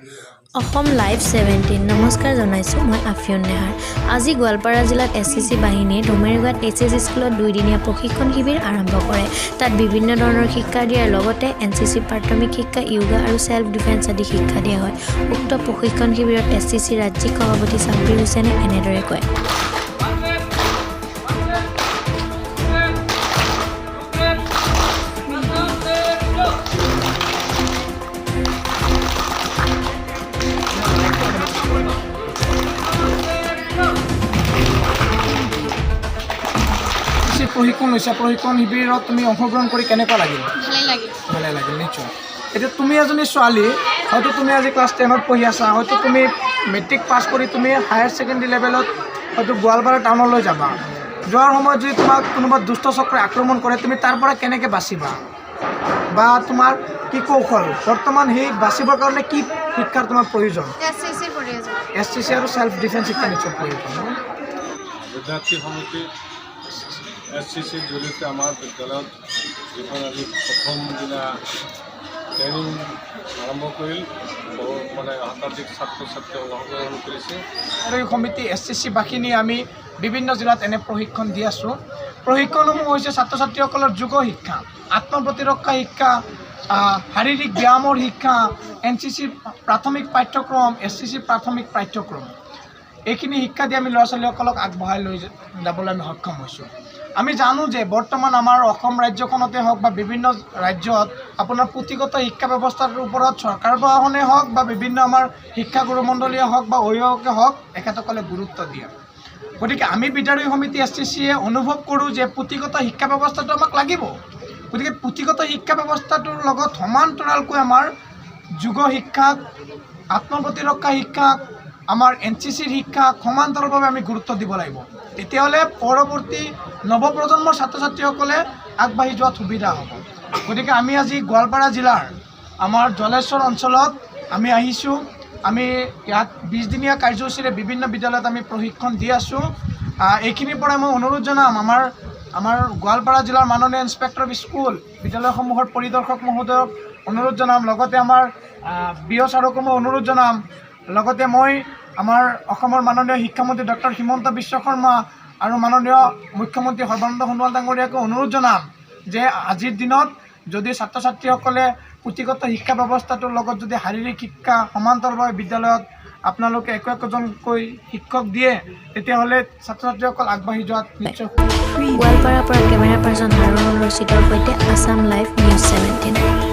Assam live 17 নমস্কাৰ জনাইছোঁ মই আফিয়ন নেহাৰ। আজি গোৱালপাৰা জিলাত SCC বাহিনীয়ে ডুমেৰগাঁৱত HS স্কুলত 2 দিনীয়া প্ৰশিক্ষণ শিবিৰ আৰম্ভ কৰে। তাত বিভিন্ন ধৰণৰ শিক্ষা দিয়াৰ লগতে NCC প্ৰাথমিক শিক্ষা, য়োগা আৰু সেল্ফ ডিফেন্স আদি শিক্ষা দিয়া হয়। উক্ত প্ৰশিক্ষণ শিবিৰত SCC ৰাজ্যিক সভাপতি সাব্বিৰ হুছেইনে এনেদৰে কয়। প্ৰশিক্ষণ শিবিৰত তুমি অংশগ্ৰহণ কৰি কেনেকুৱা লাগিল? ভালে লাগিল নিশ্চয়। এতিয়া তুমি এজনী ছোৱালী, হয়তো তুমি আজি ক্লাছ 10ত পঢ়ি আছা, হয়তো তুমি মেট্ৰিক পাছ কৰি তুমি হায়াৰ ছেকেণ্ডেৰী লেভেলত হয়তো গোৱালপাৰা টাউনলৈ যাবা। যোৱাৰ সময়ত যদি তোমাক কোনোবা দুষ্ট চক্ৰই আক্ৰমণ কৰে, তুমি তাৰ পৰা কেনেকৈ বাচিবা বা তোমাৰ কি কৌশল, বৰ্তমান সেই বাচিবৰ কাৰণে কি শিক্ষাৰ তোমাৰ প্ৰয়োজন? SCC আৰু সেল্ফ ডিফেন্স শিক্ষা নিশ্চয় প্ৰয়োজন। বিদ্যাৰ্থী সমিতি SCCৰ জৰিয়তে আমাৰ বিদ্যালয়ত যিখন আজি প্ৰথম দিনা ট্ৰেইনিং আৰম্ভ কৰিল, শতাধিক ছাত্ৰ ছাত্ৰীয়ে অংশগ্ৰহণ কৰিছে। আৰু এই সমিতি SCC বাহিনী আমি বিভিন্ন জিলাত এনে প্ৰশিক্ষণ দি আছোঁ। প্ৰশিক্ষণসমূহ হৈছে ছাত্ৰ ছাত্ৰীসকলৰ যোগ শিক্ষা, আত্মপ্ৰতিৰক্ষা শিক্ষা, শাৰীৰিক ব্যায়ামৰ শিক্ষা, NCC প্ৰাথমিক পাঠ্যক্ৰম, SCC প্ৰাথমিক পাঠ্যক্ৰম। এইখিনি শিক্ষা দি আমি ল'ৰা ছোৱালীসকলক আগবঢ়াই লৈ যাবলৈ আমি সক্ষম হৈছোঁ। আমি জানো যে বৰ্তমান আমাৰ অসম ৰাজ্যখনতে হওক বা বিভিন্ন ৰাজ্যত আপোনাৰ পুথিগত শিক্ষা ব্যৱস্থাটোৰ ওপৰত চৰকাৰ প্ৰশাসনে হওক বা বিভিন্ন আমাৰ শিক্ষাগুৰুমণ্ডলীয়ে হওক বা অভিভাৱকে হওক এখেতসকলে গুৰুত্ব দিয়ে। গতিকে আমি বিদ্যালয় সমিতি SCCয়ে অনুভৱ কৰোঁ যে পুথিগত শিক্ষা ব্যৱস্থাটো আমাক লাগিব। গতিকে পুথিগত শিক্ষা ব্যৱস্থাটোৰ লগত সমান্তৰালকৈ আমাৰ যোগ শিক্ষাক, আত্মপ্ৰতিৰক্ষা শিক্ষাক, আমাৰ NCCৰ শিক্ষাক সমান্তৰালভাৱে আমি গুৰুত্ব দিব লাগিব। তেতিয়াহ'লে পৰৱৰ্তী নৱপ্ৰজন্মৰ ছাত্ৰ ছাত্ৰীসকলে আগবাঢ়ি যোৱাত সুবিধা হ'ব। গতিকে আমি আজি গোৱালপাৰা জিলাৰ আমাৰ জলেশ্বৰ অঞ্চলত আমি আহিছোঁ। আমি ইয়াত 20 দিনীয়া কাৰ্যসূচীৰে বিভিন্ন বিদ্যালয়ত আমি প্ৰশিক্ষণ দি আছোঁ। এইখিনিৰ পৰা মই অনুৰোধ জনাম আমাৰ গোৱালপাৰা জিলাৰ মাননীয় ইন্সপেক্টৰ অফ স্কুল বিদ্যালয়সমূহৰ পৰিদৰ্শক মহোদয়ক অনুৰোধ জনাম, লগতে আমাৰ BO ছাৰকো মই অনুৰোধ জনাম, লগতে মই আমাৰ অসমৰ মাননীয় শিক্ষামন্ত্ৰী ডক্টৰ হিমন্ত বিশ্ব শৰ্মা আৰু মাননীয় মুখ্যমন্ত্ৰী সৰ্বানন্দ সোণোৱাল ডাঙৰীয়াকে অনুৰোধ জনাম যে আজিৰ দিনত যদি ছাত্ৰ ছাত্ৰীসকলে পুথিগত শিক্ষা ব্যৱস্থাটোৰ লগত যদি শাৰীৰিক শিক্ষা সমান্তৰালভাৱে বিদ্যালয়ত আপোনালোকে একোজনকৈ শিক্ষক দিয়ে, তেতিয়াহ'লে ছাত্ৰ ছাত্ৰীসকল আগবাঢ়ি যোৱাত নিশ্চয়। গোৱালপাৰাৰ পৰা কেমেৰা পাৰ্চন হাৰুণ ৰছিদৰ সৈতে আছাম লাইভ নিউজ 17।